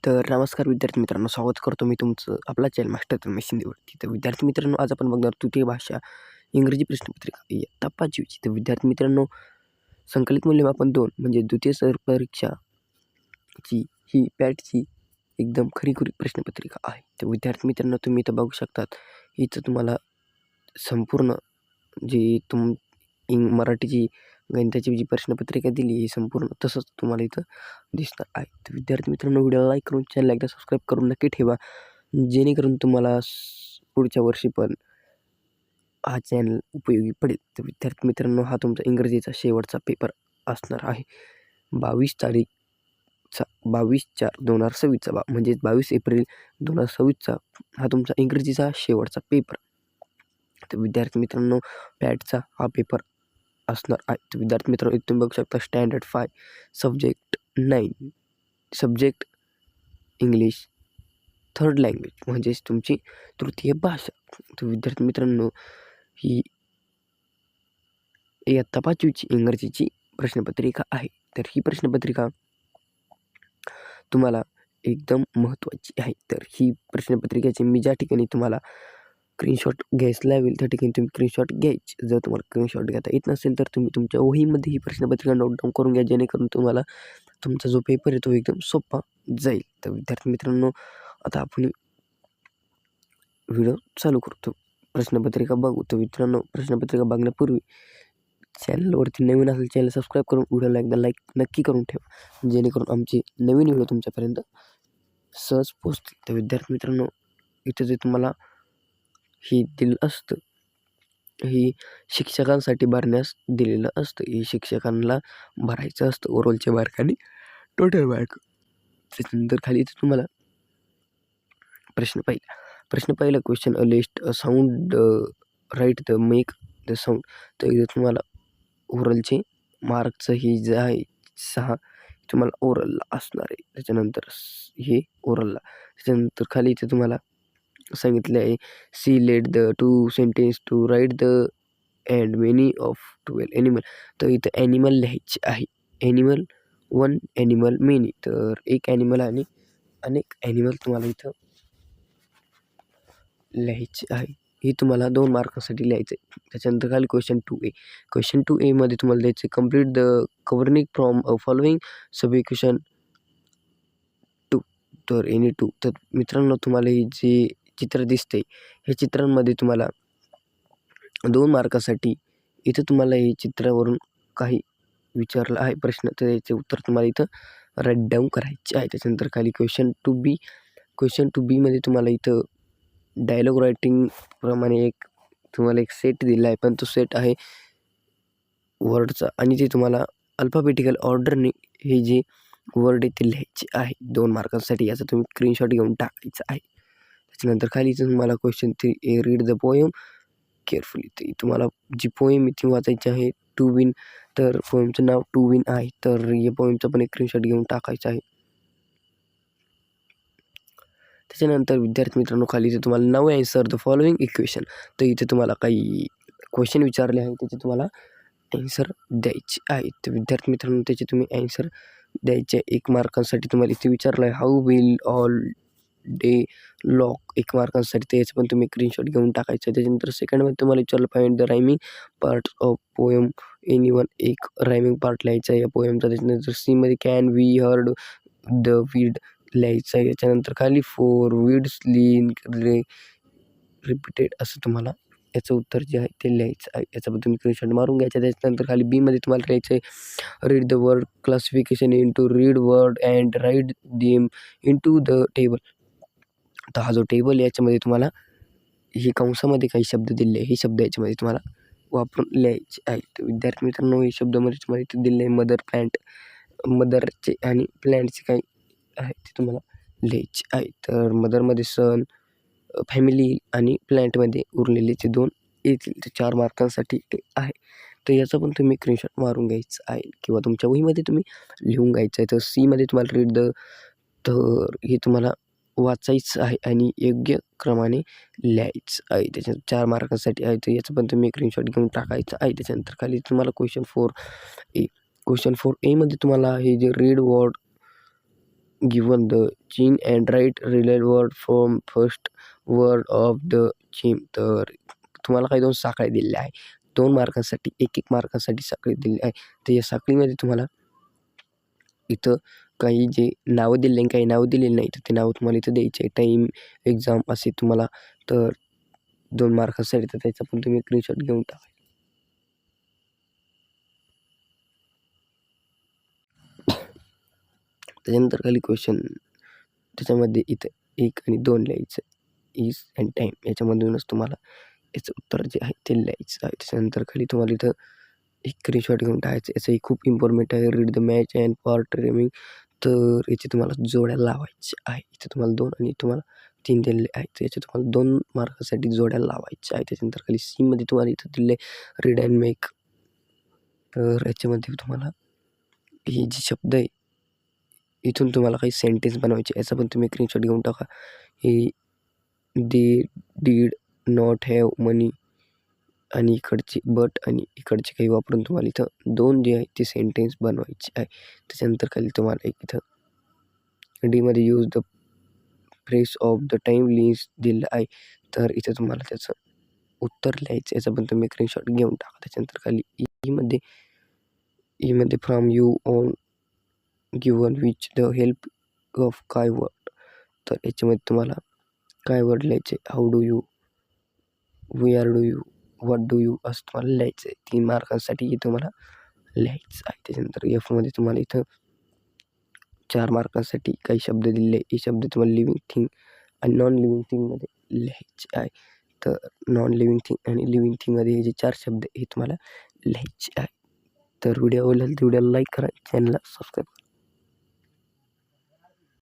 तर नमस्कार विद्यार्थी मित्रांनो, स्वागत करतो मी तुमचं आपला चॅनल मास्टर तन्मय शिंदेवरती. तर विद्यार्थी मित्रांनो, आज आपण बघणार तृतीय भाषा इंग्रजी प्रश्नपत्रिका इयत्ता 5वी. तर विद्यार्थी मित्रांनो, संकलित मूल्यमापन 2 म्हणजे द्वितीय स्तर परीक्षाची ही पॅटची एकदम खरीखुरी प्रश्नपत्रिका आहे. तर विद्यार्थी मित्रांनो, तुम्ही इथं बघू शकतात, इथं तुम्हाला संपूर्ण जी मराठीची गणिताची जी प्रश्नपत्रिका दिली ही संपूर्ण तसंच तुम्हाला इथं दिसणार आहे. तर विद्यार्थी मित्रांनो, व्हिडिओला लाईक करून चॅनलला एकदा सबस्क्राईब करून नक्की ठेवा, जेणेकरून तुम्हाला पुढच्या वर्षी पण हा चॅनल उपयोगी पडेल. तर विद्यार्थी मित्रांनो, हा तुमचा इंग्रजीचा शेवटचा पेपर असणार आहे. 22/4/2026चा म्हणजेच 22 एप्रिल 2026चा हा तुमचा इंग्रजीचा शेवटचा पेपर. तर विद्यार्थी मित्रांनो, पॅटचा हा पेपर असणार आहे. तर विद्यार्थी मित्रांनो, इथे तुम्ही बघू शकता standard 5 subject 9 subject English third language म्हणजेच तुमची तृतीय भाषा. तर विद्यार्थी मित्रांनो, ही इयत्ता 5वीची इंग्रजीची प्रश्नपत्रिका आहे. तर ही प्रश्नपत्रिका तुम्हाला एकदम महत्त्वाची आहे. तर ही प्रश्नपत्रिकेची मी ज्या ठिकाणी तुम्हाला स्क्रीनशॉट घ्यायला लावेल त्या ठिकाणी तुम्ही स्क्रीनशॉट घ्यायची. जर तुम्हाला स्क्रीनशॉट घेता येत नसेल तर तुम्ही तुमच्या वहीमध्ये ही प्रश्नपत्रिका नोट डाऊन करून घ्या, जेणेकरून तुम्हाला तुमचा जो पेपर आहे तो एकदम सोपा जाईल. तर विद्यार्थी मित्रांनो, आता आपण व्हिडिओ चालू करतो, प्रश्नपत्रिका बघू. तर मित्रांनो, प्रश्नपत्रिका बघण्यापूर्वी चॅनलवरती नवीन असेल चॅनल सबस्क्राईब करून व्हिडिओला एकदा लाईक नक्की करून ठेवा, जेणेकरून आमची नवीन व्हिडिओ तुमच्यापर्यंत सहज पोहोचतील. तर विद्यार्थी मित्रांनो, इथं जे तुम्हाला ही दिलं असतं, ही शिक्षकांसाठी भरण्यास दिलेलं असतं. हे शिक्षकांना भरायचं असतं ओव्हरऑलचे मार्क आणि टोटल मार्क. त्याच्यानंतर खाली इथे तुम्हाला प्रश्न पहिला question a list a sound write the make the sound. तर इथे तुम्हाला ओव्हरऑलचे मार्कचं ही जे आहे 6 तुम्हाला ओव्हरऑलला असणार आहे. त्याच्यानंतर हे ओव्हरऑलला. त्याच्यानंतर खाली इथे तुम्हाला सांगितले आहे C let the 2 sentence to write the and many of 12 animal. तर इथं ॲनिमल लिहायचे आहे. Animal 1 animal many. तर एक ॲनिमल आणि अनेक ॲनिमल तुम्हाला इथं लिहायचे आहे. हे तुम्हाला 2 मार्कासाठी लिहायचं आहे. त्याच्यानंतर खाली क्वेश्चन 2A मध्ये तुम्हाला द्यायचं complete the covering from a following sub equation 2. तर एनी 2. तर मित्रांनो, तुम्हाला हे जे चित्र दिसते ह्या चित्रांमध्ये तुम्हाला 2 मार्कासाठी इथं तुम्हाला हे चित्रावरून काही विचारलं आहे प्रश्न, तर याचे उत्तर तुम्हाला इथं राईट डाऊन करायचे आहे. त्याच्यानंतर खाली क्वेश्चन 2B मध्ये तुम्हाला इथं डायलॉग रायटिंग प्रमाणे तुम्हाला एक सेट दिला आहे, पण तो सेट आहे वर्डचा आणि ते तुम्हाला अल्फाबेटिकल ऑर्डरने हे जे वर्ड आहे ते लिहायचे आहे 2 मार्कांसाठी. याचा तुम्ही स्क्रीनशॉट घेऊन टाकायचा आहे. त्याच्यानंतर खाली तुम्हाला question 3A read the poem carefully. ती तुम्हाला जी पोएम ती वाचायची आहे टू विन. तर पोएमचं नाव टू विन आहे. तर या पोएमचा पण एक स्क्रीनशॉट घेऊन टाकायचा आहे. त्याच्यानंतर विद्यार्थी मित्रांनो, खाली इथे तुम्हाला नाव ॲन्सर द फॉलोइंग इक्वेशन. तर इथे तुम्हाला काही क्वेश्चन विचारले आहे, त्याचे तुम्हाला ॲन्सर द्यायचे आहे. तर विद्यार्थी मित्रांनो, त्याचे तुम्ही ॲन्सर द्यायचे 1 मार्कांसाठी तुम्हाला इथे विचारलं आहे how will all day lock 1 मार्कांसाठी. तर याचं पण तुम्ही स्क्रीनशॉट घेऊन टाकायचं आहे. त्याच्यानंतर सेकंडमध्ये तुम्हाला विचारलं find the rhyming part of poem anyone. एक रायमिंग पार्ट लिहायचा आहे या पोएमचा. त्याच्यानंतर सीमध्ये can we heard the weed लिहायचं आहे. याच्यानंतर खाली 4 वीड्स लीन रिपीटेड असं तुम्हाला याचं उत्तर जे आहे ते लिहायचं आहे. याच्याबद्दल तुम्ही स्क्रीनशॉट मारून घ्यायचा. त्याच्यानंतर खाली बीमध्ये तुम्हाला लिहायचं आहे read the word classification into read word and write them into the table. तर हा जो टेबल याच्यामध्ये तुम्हाला हे कंसामध्ये काही शब्द दिले, हे शब्द याच्यामध्ये तुम्हाला वापरून लिहायचे आहे. तर विद्यार्थी मित्रांनो, हे शब्दामध्ये तुम्हाला इथे दिले आहे मदर प्लॅन्ट. मदरचे आणि प्लॅन्टचे काही आहे ते तुम्हाला लिहायचे आहे. तर मदरमध्ये सन, फॅमिली आणि प्लॅन्टमध्ये उरलेले जे 2 येतील ते 4 मार्कांसाठी ते आहे. तर याचा पण तुम्ही स्क्रीनशॉट मारून घ्यायचं आहे किंवा तुमच्या वहीमध्ये तुम्ही लिहून घ्यायचं आहे. तर सीमध्ये तुम्हाला रीड द, तर हे तुम्हाला वाचायचं आहे आणि योग्य क्रमाने लिहायचं आहे. त्याच्यात 4 मार्कांसाठी आहे. तर याचं पण तुम्ही स्क्रीनशॉट घेऊन टाकायचं आहे. त्याच्यानंतर खाली तुम्हाला क्वेश्चन 4A मध्ये तुम्हाला हे जे read word given the chain and write related word from first word of the chain. तर तुम्हाला काही 2 साखळ्या दिलेल्या आहे. 2 मार्कांसाठी 1-1 मार्कांसाठी साखळी दिली आहे. तर या साखळीमध्ये तुम्हाला इथं काही जे नावं दिलेली आणि काही नावं दिलेली नाही, तर ते नावं तुम्हाला इथं द्यायची आहे. टाईम, एक्झाम असे तुम्हाला. तर 2 मार्कांसाठी तर त्याचा पण तुम्ही स्क्रीनशॉट घेऊन टाका. त्याच्यानंतर खाली क्वेश्चन, त्याच्यामध्ये इथं 1 आणि 2 लिहायचं. इज अँड टाईम याच्यामधूनच तुम्हाला याचं उत्तर जे आहे ते लिहायचं आहे. त्याच्यानंतर खाली तुम्हाला इथं एक स्क्रीनशॉट घेऊन टाकायचं. याचंही खूप इम्पॉर्टंट आहे. Read the match and part remaining. तर याची तुम्हाला जोड्या लावायच्या आहे. इथे तुम्हाला 2 आणि तुम्हाला 3 दिलेले आहेत. तर याचे तुम्हाला 2 मार्कासाठी जोड्या लावायच्या आहेत. त्याच्यानंतर खाली सीमध्ये तुम्हाला इथं दिले रीड अँड मेक. तर याच्यामध्ये तुम्हाला हे जे शब्द आहे, इथून तुम्हाला काही सेंटेन्स बनवायचे. याचा पण तुम्ही स्क्रीनशॉट घेऊन टाका. हे दे डीड नॉट हॅव मनी आणि इकडचे बट आणि इकडचे काही वापरून तुम्हाला इथं 2 जे आहे ते सेंटेन्स बनवायचे आहे. त्याच्यानंतर खाली तुम्हाला एक इथं डीमध्ये use the fresh of the time list दिलं आहे. तर इथं तुम्हाला त्याचं उत्तर लिहायचं. याचा पण तुम्ही स्क्रीनशॉट घेऊन टाका. त्याच्यानंतर खाली ईमध्ये from you on given which the help of काय वर्ड. तर याच्यामध्ये तुम्हाला काय वर्ड लिहायचे. How do you, where do you, what do you असं तुम्हाला लिहायचं आहे. 3 मार्कांसाठी हे तुम्हाला लिहायचं आहे. त्याच्यानंतर एफमध्ये तुम्हाला इथं 4 मार्कांसाठी काही शब्द दिलेले. हे शब्द तुम्हाला लिव्हिंग थिंग आणि नॉन लिव्हिंग थिंगमध्ये लिहायचे आहे. तर नॉन लिव्हिंग थिंग आणि लिव्हिंग थिंगमध्ये हे जे 4 शब्द हे तुम्हाला लिहायचे आहे. तर व्हिडिओ आवडला तर व्हिडिओला लाईक करा, चॅनलला सबस्क्राईब करा.